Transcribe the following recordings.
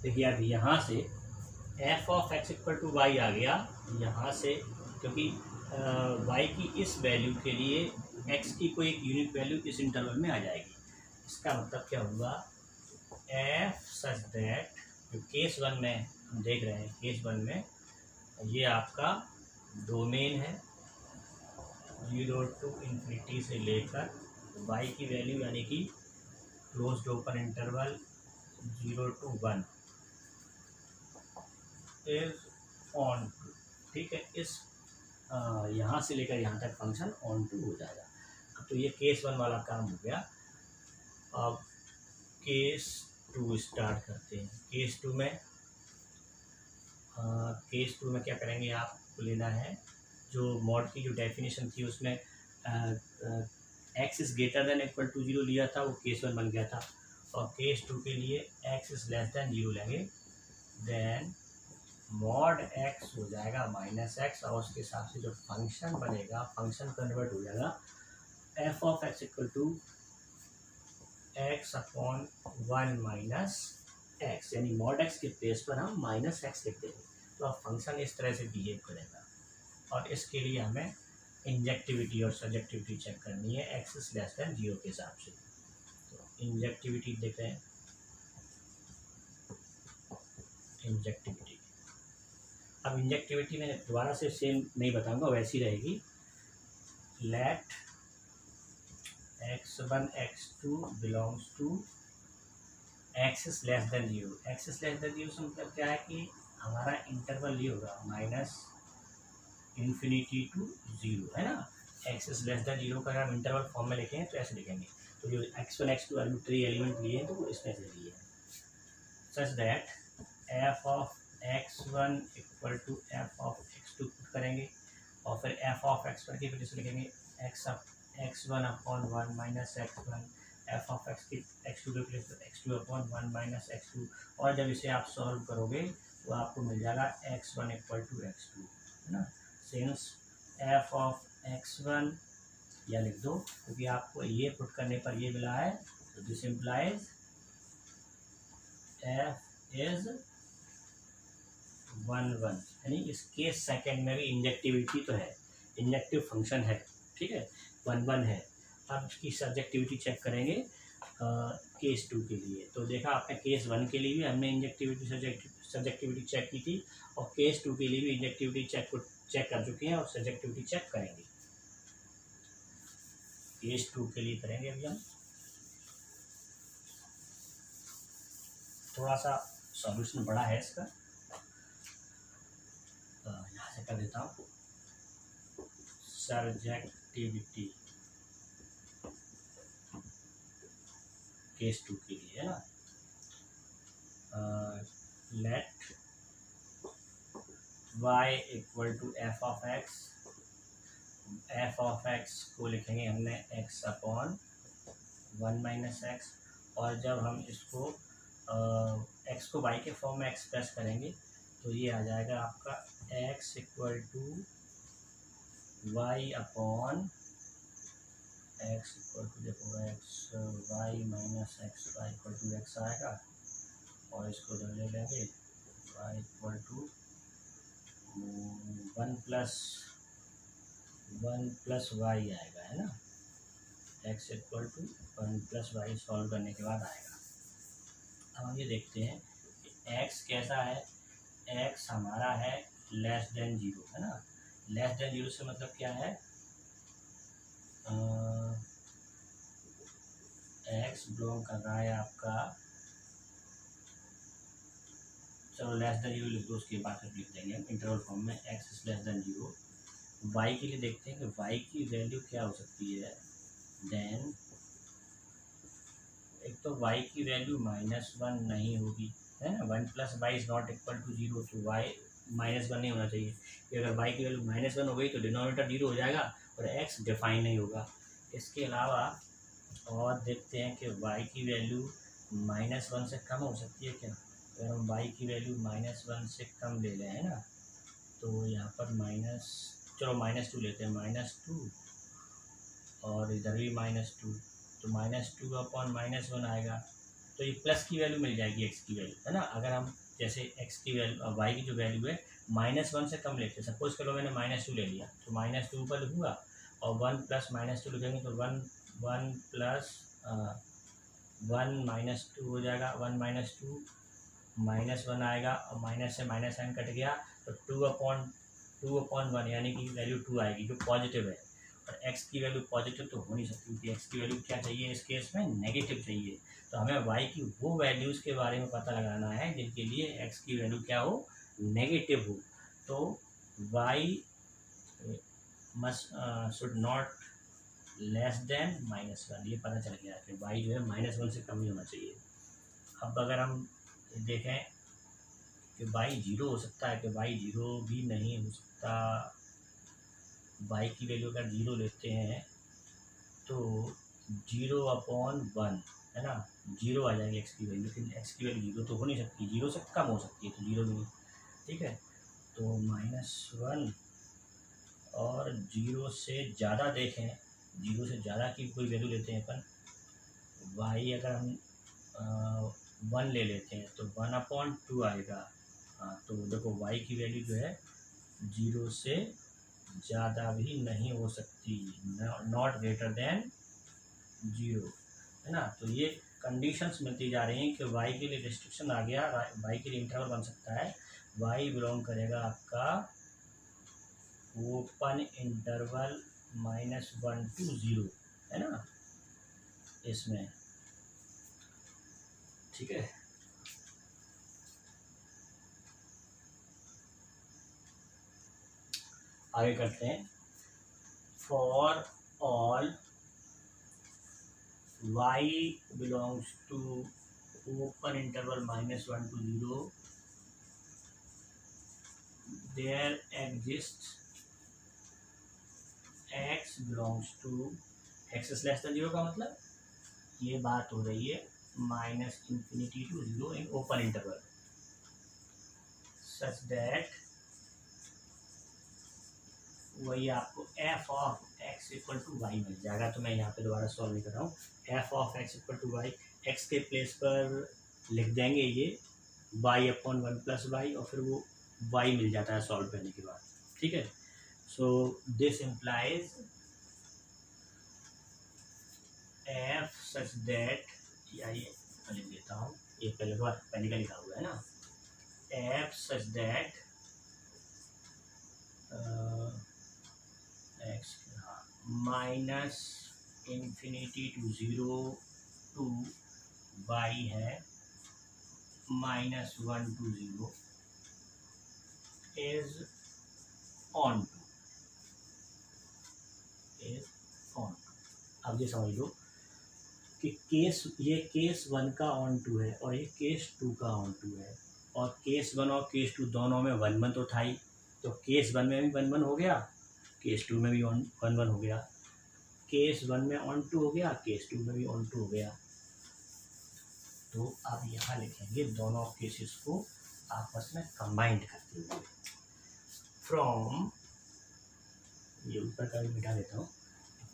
देखिए अब यहाँ से f of x equal to y आ गया यहाँ से, क्योंकि वाई की इस वैल्यू के लिए एक्स की कोई एक यूनिक वैल्यू इस इंटरवल में आ जाएगी। इसका मतलब क्या हुआ, एफ सच दैट, जो केस वन में हम देख रहे हैं, केस वन में ये आपका डोमेन है 0 टू इन्फिनिटी से लेकर वाई की वैल्यू यानी कि closed open interval 0 to 1 is onto, ठीक है। इस यहाँ से लेकर यहाँ तक फंक्शन ऑन टू हो जाएगा। तो ये केस वन वाला काम हो गया। अब केस टू स्टार्ट करते हैं। केस टू में क्या करेंगे, आपको लेना है जो मॉड की जो डेफिनेशन थी उसमें x is greater than equal to 0 लिया था, वो केस वन बन गया था। और केस टू के लिए एक्स इज़ लेस देन 0 लेंगे, देन मॉड एक्स हो जाएगा माइनस एक्स, और उसके हिसाब से जो फंक्शन बनेगा, फंक्शन कन्वर्ट हो जाएगा f of x equal to x upon 1 minus x, यानी मॉड एक्स के प्लेस पर हम माइनस एक्स लिख देंगे। तो अब फंक्शन इस तरह से बिहेव करेगा। और इसके लिए हमें इंजेक्टिविटी और सब्जेक्टिविटी चेक करनी है एक्स इज लेस देन 0 के हिसाब से। तो इंजेक्टिविटी देते हैं, इंजेक्टिविटी। अब इंजेक्टिविटी में दोबारा से सेम नहीं बताऊंगा, वैसी रहेगी। Let x1 x2 belongs to x is less than 0। X is less than 0 से मतलब क्या है कि हमारा इंटरवल ये होगा माइनस इन्फिनिटी टू 0, है ना। एक्स इज लेस देन 0 का हम इंटरवल फॉर्म में लिखेंगे तो ऐसे लिखेंगे। तो जो x1 x2 आर्बिट्री एलिमेंट लिए हैं तो वो इसमें से लिए हैं, such that f of x1 equal to f of x2 put करेंगे, और फिर एफ ऑफ x1 की वजह से लिखेंगे x1 upon 1 minus x1, F of x की x2 के प्लेस पर x2 अपॉन 1 माइनस x2। और जब इसे आप सॉल्व करोगे तो आपको मिल जाएगा x1 इक्वल टू x2, है ना। सिंस एफ ऑफ x1 या लिख दो, क्योंकि आपको ये पुट करने पर ये मिला है, तो दिस इम्प्लाइज एफ इज 1 1, यानी इस केस सेकेंड में भी इंजेक्टिविटी तो है, इंजेक्टिव फंक्शन है, ठीक है, 1 1 है। अब इसकी सब्जेक्टिविटी चेक करेंगे केस टू के लिए। तो देखा आपने केस वन के लिए भी हमने इंजेक्टिविटी सब्जेक्टिविटी चेक की थी, और केस टू के लिए भी इंजेक्टिविटी चेक कर चुके हैं और सब्जेक्टिविटी चेक करेंगे। केस टू के लिए करेंगे अभी हम, थोड़ा सा सॉल्यूशन बड़ा है इसका, यहाँ से कर देता हूँ। सब्जेक्टिविटी केस टू के लिए, है ना। Let y equal to f of x, f of x को लिखेंगे हमने x अपॉन 1 माइनस एक्स, और जब हम इसको x को y के फॉर्म में एक्सप्रेस करेंगे तो ये आ जाएगा आपका x equal to y upon x equal to, देखो x y minus x y equal to x आएगा, और इसको जब ले लेंगे y equal to 1 plus y आएगा, है ना। X equal to 1 plus y solve करने के बाद आएगा। अब हम ये देखते हैं कि एक्स कैसा है, एक्स हमारा है लेस देन 0, है ना। लेस देन 0 से मतलब क्या है, एक्स बिलोंग कर रहा है आपका, चलो लेस देन 0 लिख दो, उसके बाद फिर लिख देंगे हम इंटरवल फॉर्म में x is less than 0। Y के लिए देखते हैं कि वाई की वैल्यू क्या हो सकती है। देन एक तो वाई की वैल्यू -1 नहीं होगी, है ना। 1 plus y is not equal to 0, तो वाई -1 नहीं होना चाहिए, कि अगर वाई की वैल्यू -1 हो गई तो डिनोमिनेटर 0 हो जाएगा और एक्स डिफाइन नहीं होगा। इसके अलावा और देखते हैं कि वाई की वैल्यू -1 से कम हो सकती है क्या। अगर हम वाई की वैल्यू -1 से कम ले लें, है ना, तो यहाँ पर चलो -2 लेते हैं, -2, और इधर भी -2, तो -2 अपॉन -1 आएगा, तो ये प्लस की वैल्यू मिल जाएगी एक्स की वैल्यू, है ना। अगर हम जैसे एक्स की वैल्यू वाई की जो वैल्यू है -1 से कम लेते हैं, सपोज करो मैंने -2 ले लिया, तो -2 पर लिखूँगा और 1 प्लस -2 लिखेंगे तो 1 प्लस 1 -2 हो जाएगा, 1 -2 -1 आएगा और माइनस से माइनस साइन कट गया तो 2/1 यानी कि वैल्यू 2 आएगी जो पॉजिटिव है। और x की वैल्यू पॉजिटिव तो हो नहीं सकती क्योंकि x की वैल्यू क्या चाहिए इस केस में, नेगेटिव चाहिए। तो हमें y की वो वैल्यूज़ के बारे में पता लगाना है जिनके लिए x की वैल्यू क्या हो, नेगेटिव हो। तो y must should not less than -1, ये पता चल गया कि y जो है -1 से कम ही होना चाहिए। अब अगर हम देखें कि y 0 हो सकता है, कि y 0 भी नहीं हो सकता, y की वैल्यू अगर 0 लेते हैं तो 0/1 है ना, 0 आ जाएगी x की वैल्यू, लेकिन x की वैल्यू 0 तो हो नहीं सकती, 0 से कम हो सकती है, तो 0 भी नहीं, ठीक है। तो -1 और 0 से ज़्यादा देखें, 0 से ज़्यादा की कोई वैल्यू लेते हैं अपन, y अगर हम 1 ले लेते हैं तो 1/2 आएगा। हाँ, तो देखो y की वैल्यू जो है 0 से ज़्यादा भी नहीं हो सकती, नॉट ग्रेटर देन 0, है ना। तो ये कंडीशंस मिलती जा रही हैं कि y के लिए रिस्ट्रिक्शन आ गया, y के लिए इंटरवल बन सकता है, y बिलोंग करेगा आपका ओपन इंटरवल -1 to 0, है ना, इसमें, ठीक है। आगे करते हैं, for all y belongs to open interval -1 to 0 there exists x belongs to x is less than 0 का मतलब ये बात हो रही है -∞ to 0 in open interval such that वही आपको f of x equal to y मिल जाएगा। तो मैं यहाँ पे दोबारा सॉल्व नहीं कर रहा हूँ, f of x equal to y, x के प्लेस पर लिख देंगे ये y/1 + y और फिर वो y मिल जाता है सॉल्व करने के बाद, ठीक है। So this implies f such that, या ये लिख देता हूँ, ये पहले का लिखा हुआ है ना, f such that x -∞ to 0 to y है -1 to 0 is on to, अब ये समझ लो कि ये केस 1 का ऑन टू है और ये केस 2 का ऑन टू है, और केस 1 और केस 2 दोनों में 1 तो था ही, तो केस 1 में भी 1 हो गया, केस 2 में भी 1 हो गया, केस 1 में ऑन टू हो गया, केस 2 में भी ऑन टू हो गया। तो अब यहाँ लिखेंगे दोनों केसेस को आपस में कंबाइंड करते हुए, फ्रॉम, ये ऊपर का भी मिटा देता हूँ,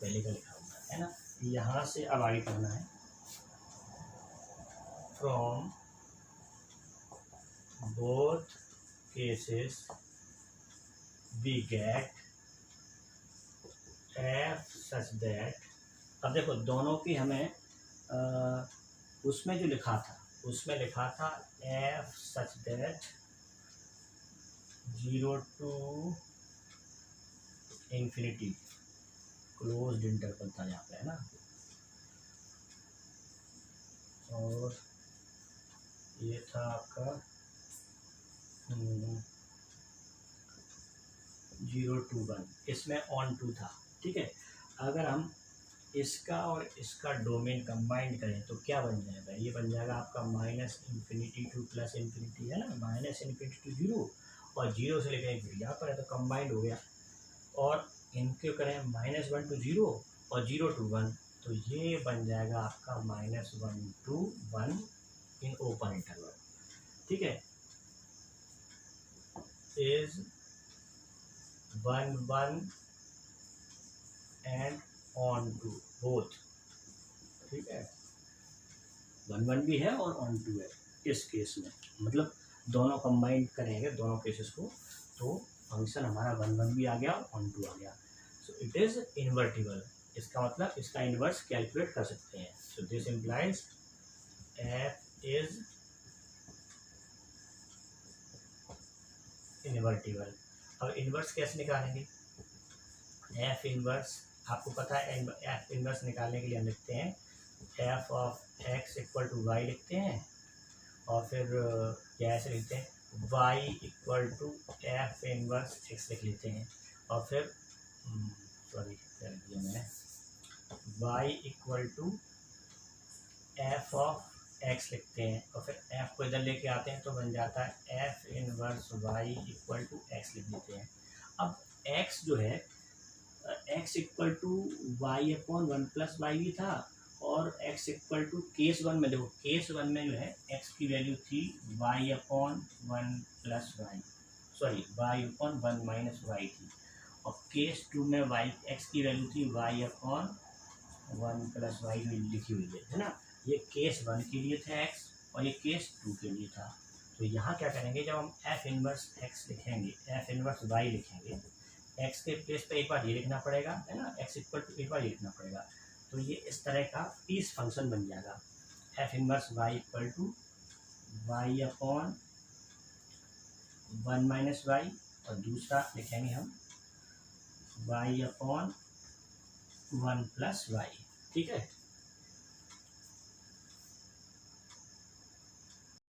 पहले का लिखा हुआ है ना, यहाँ से अब आगे करना है, from both cases we get f such that, अब देखो दोनों की हमें उसमें जो लिखा था, उसमें लिखा था f such that 0 to ∞, closed interval था यहाँ पे, है ना, और ये था आपका 0 to 1, इसमें ऑन टू था, ठीक है। अगर हम इसका और इसका डोमेन कंबाइंड करें तो क्या बन जाएगा, ये बन जाएगा आपका -∞ to +∞, है ना, -∞ to 0 और 0 से लेकर फिर यहाँ पर है, तो कंबाइंड हो गया। और इनके करें -1 to 0 और 0 to 1, तो ये बन जाएगा आपका -1 to 1 इन ओपन इंटरवल, ठीक है, is 1 1 and onto both, ठीक है, 1 भी है और ऑन टू है इस केस में, मतलब दोनों कंबाइंड करेंगे दोनों केसेस को, तो फंक्शन हमारा 1 भी आ गया और ऑन टू आ गया। सो इट इज़ इन्वर्टिबल, इसका मतलब इसका इन्वर्स कैलकुलेट कर सकते हैं। So this implies F is invertible. अब इन्वर्स कैसे निकालेंगे? एफ इन्वर्स आपको पता है, एफ इन्वर्स निकालने के लिए हम लिखते हैं f of x equal to y लिखते हैं, और फिर क्या ऐसे लिखते हैं y equal to f inverse x लिख लेते हैं, और फिर सॉरी क्या लिख दिया मैंने, y equal to f of x लिखते हैं, और फिर एफ को इधर लेके आते हैं तो बन जाता है f inverse y equal to x लिख देते हैं। अब एक्स जो है x equal to y upon 1+y भी था, और एक्स इक्वल टू केस 1 में, देखो केस 1 में जो है एक्स की वैल्यू थी y upon 1+y, sorry y upon 1 - y थी, और केस 2 में वाई एक्स की वैल्यू थी वाई अपॉन 1+y जो लिखी हुई है ना। ये केस 1 के लिए था एक्स, और ये केस 2 के लिए था। तो यहाँ क्या करेंगे, जब हम एफ इनवर्स एक्स लिखेंगे, एफ इनवर्स वाई लिखेंगे, एक्स के प्लेस पे एक बार ये लिखना पड़ेगा, है ना, एक्स इक्वल टू एक बार ये लिखना पड़ेगा, तो ये इस तरह का पीस फंक्शन बन जाएगा, f inverse y equal to y upon 1 - y, और दूसरा लिखेंगे हम वाई अपॉन 1+y, ठीक है।